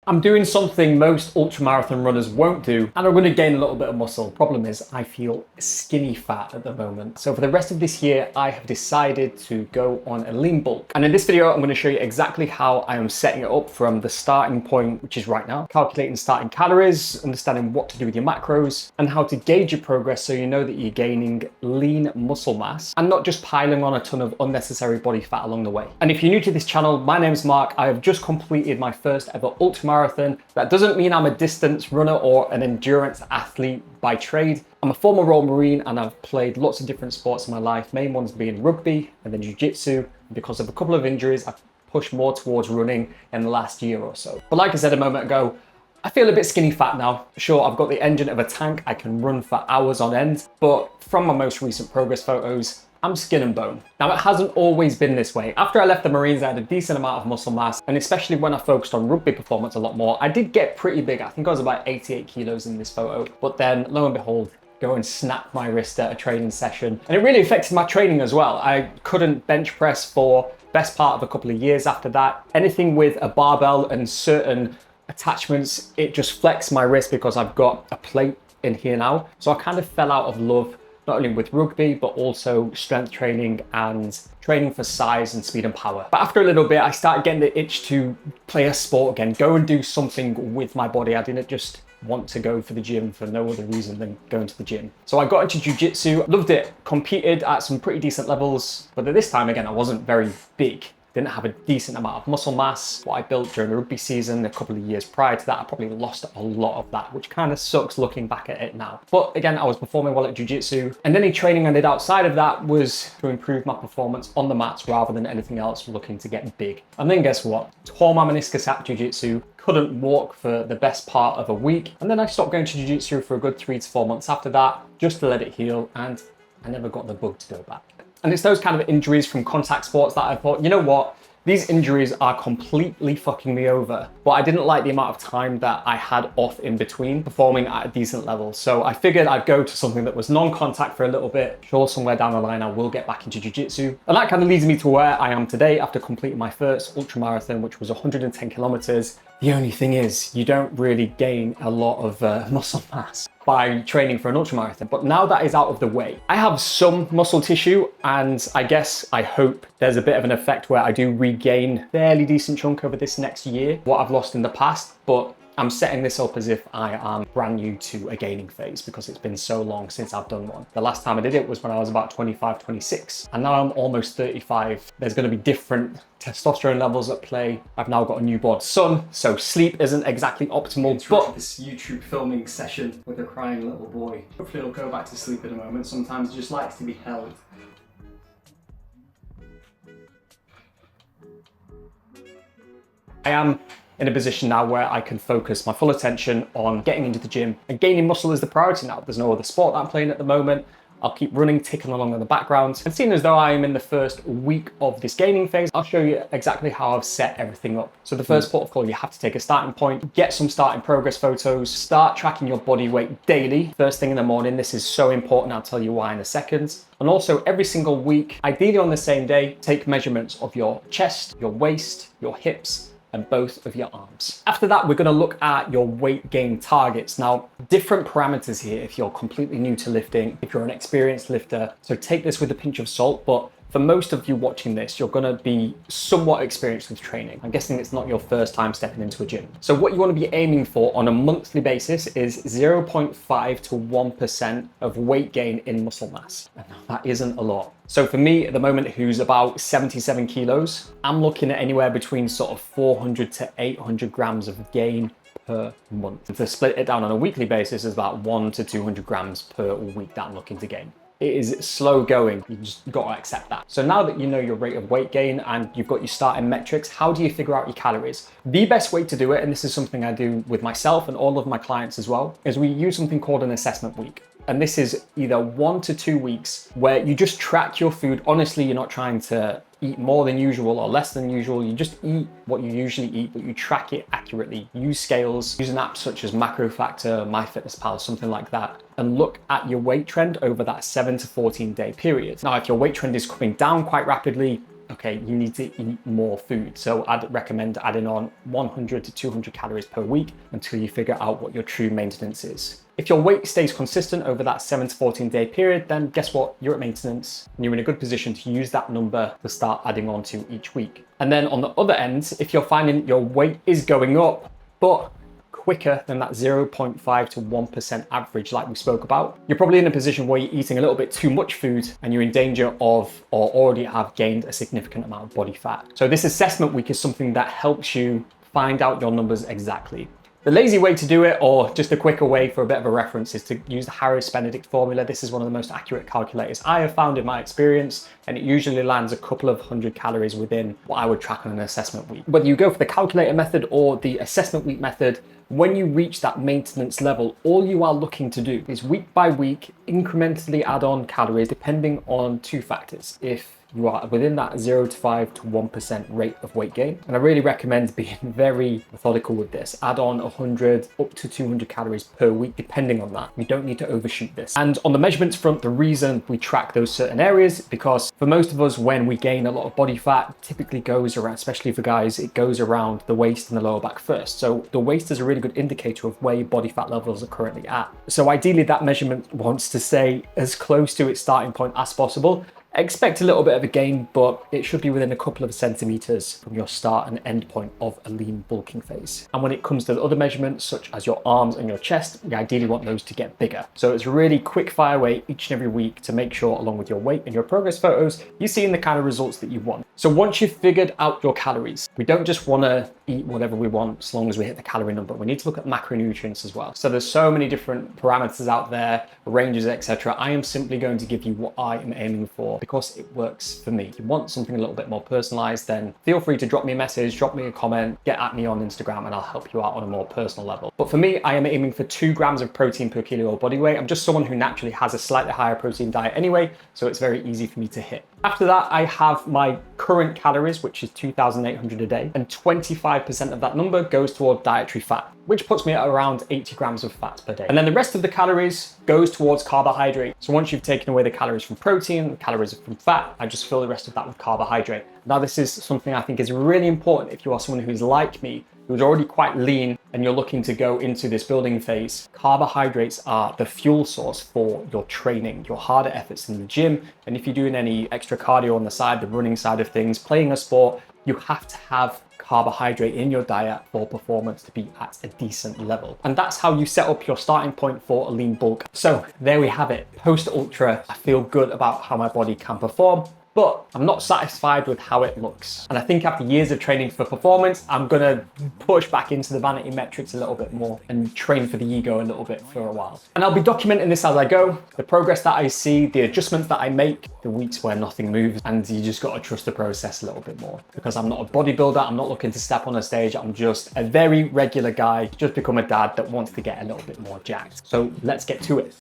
I'm doing something most ultramarathon runners won't do, and I'm going to gain a little bit of muscle. Problem is, I feel skinny fat at the moment. So for the rest of this year, I have decided to go on a lean bulk. And in this video, I'm going to show you exactly how I am setting it up from the starting point, which is right now, calculating starting calories, understanding what to do with your macros, and how to gauge your progress so you know that you're gaining lean muscle mass and not just piling on a ton of unnecessary body fat along the way. And if you're new to this channel, my name's Mark. I have just completed my first ever ultramarathon. That doesn't mean I'm a distance runner or an endurance athlete by trade. I'm a former Royal Marine and I've played lots of different sports in my life, main ones being rugby and then jiu-jitsu. Because of a couple of injuries, I've pushed more towards running in the last year or so. But like I said a moment ago, I feel a bit skinny fat now. Sure, I've got the engine of a tank, I can run for hours on end, but from my most recent progress photos, I'm skin and bone. Now, it hasn't always been this way. After I left the Marines, I had a decent amount of muscle mass, and especially when I focused on rugby performance a lot more, I did get pretty big. I think I was about 88 kilos in this photo, but then lo and behold, go and snap my wrist at a training session. And it really affected my training as well. I couldn't bench press for best part of a couple of years after that. Anything with a barbell and certain attachments, it just flexed my wrist because I've got a plate in here now. So I kind of fell out of love not only with rugby, but also strength training and training for size and speed and power. But after a little bit, I started getting the itch to play a sport again, go and do something with my body. I didn't just want to go for the gym for no other reason than going to the gym. So I got into jiu-jitsu, loved it, competed at some pretty decent levels, but at this time, again, I wasn't very big. Didn't have a decent amount of muscle mass. What I built during the rugby season a couple of years prior to that, I probably lost a lot of that, which kind of sucks looking back at it now. But again, I was performing well at jiu-jitsu, and any training I did outside of that was to improve my performance on the mats rather than anything else, looking to get big. And then guess what? Tore my meniscus at jiu-jitsu, couldn't walk for the best part of a week, and then I stopped going to jiu-jitsu for a good 3 to 4 months after that, just to let it heal, and I never got the bug to go back. And it's those kind of injuries from contact sports that I thought, you know what? These injuries are completely fucking me over. But I didn't like the amount of time that I had off in between performing at a decent level. So I figured I'd go to something that was non-contact for a little bit. Sure, somewhere down the line, I will get back into jiu-jitsu. And that kind of leads me to where I am today after completing my first ultramarathon, which was 110 kilometers. The only thing is, you don't really gain a lot of muscle mass by training for an ultramarathon. But now that is out of the way, I have some muscle tissue, and I hope there's a bit of an effect where I do regain a fairly decent chunk over this next year, what I've lost in the past. But I'm setting this up as if I am brand new to a gaining phase because it's been so long since I've done one. The last time I did it was when I was about 25, 26, and now I'm almost 35. There's going to be different testosterone levels at play. I've now got a newborn son, so sleep isn't exactly optimal. But this YouTube filming session with a crying little boy. Hopefully he'll go back to sleep in a moment. Sometimes he just likes to be held. I am in a position now where I can focus my full attention on getting into the gym, and gaining muscle is the priority now. There's no other sport that I'm playing at the moment. I'll keep running, ticking along in the background. And seeing as though I am in the first week of this gaining phase, I'll show you exactly how I've set everything up. So the first port of call, you have to take a starting point, get some starting progress photos, start tracking your body weight daily, first thing in the morning. This is so important. I'll tell you why in a second. And also every single week, ideally on the same day, take measurements of your chest, your waist, your hips, and both of your arms. After that, we're gonna look at your weight gain targets. Now, different parameters here if you're completely new to lifting, if you're an experienced lifter, so take this with a pinch of salt, but for most of you watching this, you're gonna be somewhat experienced with training. I'm guessing it's not your first time stepping into a gym. So what you wanna be aiming for on a monthly basis is 0.5 to 1% of weight gain in muscle mass. And that isn't a lot. So for me at the moment, who's about 77 kilos, I'm looking at anywhere between sort of 400 to 800 grams of gain per month. And to split it down on a weekly basis is about 1 to 200 grams per week that I'm looking to gain. It is slow going, you just gotta accept that. So now that you know your rate of weight gain and you've got your starting metrics, how do you figure out your calories? The best way to do it, and this is something I do with myself and all of my clients as well, is we use something called an assessment week. And this is either 1 to 2 weeks where you just track your food. Honestly, you're not trying to eat more than usual or less than usual. You just eat what you usually eat, but you track it accurately. Use scales, use an app such as MacroFactor, MyFitnessPal, something like that, and look at your weight trend over that 7 to 14 day period. Now, if your weight trend is coming down quite rapidly, okay, you need to eat more food. So I'd recommend adding on 100 to 200 calories per week until you figure out what your true maintenance is. If your weight stays consistent over that 7 to 14 day period, then guess what? You're at maintenance and you're in a good position to use that number to start adding on to each week. And then on the other end, if you're finding your weight is going up, but quicker than that 0.5 to 1% average like we spoke about, you're probably in a position where you're eating a little bit too much food and you're in danger of or already have gained a significant amount of body fat. So this assessment week is something that helps you find out your numbers exactly. The lazy way to do it, or just a quicker way for a bit of a reference, is to use the Harris-Benedict formula. This is one of the most accurate calculators I have found in my experience, and it usually lands a couple of hundred calories within what I would track on an assessment week. Whether you go for the calculator method or the assessment week method, when you reach that maintenance level, all you are looking to do is week by week incrementally add on calories depending on two factors. If you are within that 0.5 to 1% rate of weight gain. And I really recommend being very methodical with this. Add on 100 up to 200 calories per week, depending on that. You don't need to overshoot this. And on the measurements front, the reason we track those certain areas, because for most of us, when we gain a lot of body fat, it typically goes around, especially for guys, it goes around the waist and the lower back first. So the waist is a really good indicator of where your body fat levels are currently at. So ideally that measurement wants to stay as close to its starting point as possible. Expect a little bit of a gain, but it should be within a couple of centimeters from your start and end point of a lean bulking phase. And when it comes to the other measurements, such as your arms and your chest, you ideally want those to get bigger. So it's a really quick fire way each and every week to make sure, along with your weight and your progress photos, you're seeing the kind of results that you want. So once you've figured out your calories, we don't just want to eat whatever we want as long as we hit the calorie number. We need to look at macronutrients as well. So there's so many different parameters out there, ranges, etc. I am simply going to give you what I am aiming for because it works for me. If you want something a little bit more personalized, then feel free to drop me a message, drop me a comment, get at me on Instagram, and I'll help you out on a more personal level. But for me, I am aiming for 2 grams of protein per kilo of body weight. I'm just someone who naturally has a slightly higher protein diet anyway, so it's very easy for me to hit. After that, I have my current calories, which is 2,800 a day, and 25% of that number goes toward dietary fat, which puts me at around 80 grams of fat per day. And then the rest of the calories goes towards carbohydrate. So once you've taken away the calories from protein, the calories from fat, I just fill the rest of that with carbohydrate. Now, this is something I think is really important if you are someone who's like me, who's already quite lean and you're looking to go into this building phase. Carbohydrates are the fuel source for your training, your harder efforts in the gym. And if you're doing any extra cardio on the side, the running side of things, playing a sport, you have to have carbohydrate in your diet for performance to be at a decent level. And that's how you set up your starting point for a lean bulk. So there we have it. Post ultra, I feel good about how my body can perform, but I'm not satisfied with how it looks. And I think after years of training for performance, I'm gonna push back into the vanity metrics a little bit more and train for the ego a little bit for a while. And I'll be documenting this as I go, the progress that I see, the adjustments that I make, the weeks where nothing moves, and you just gotta trust the process a little bit more. Because I'm not a bodybuilder, I'm not looking to step on a stage, I'm just a very regular guy, just become a dad that wants to get a little bit more jacked. So let's get to it.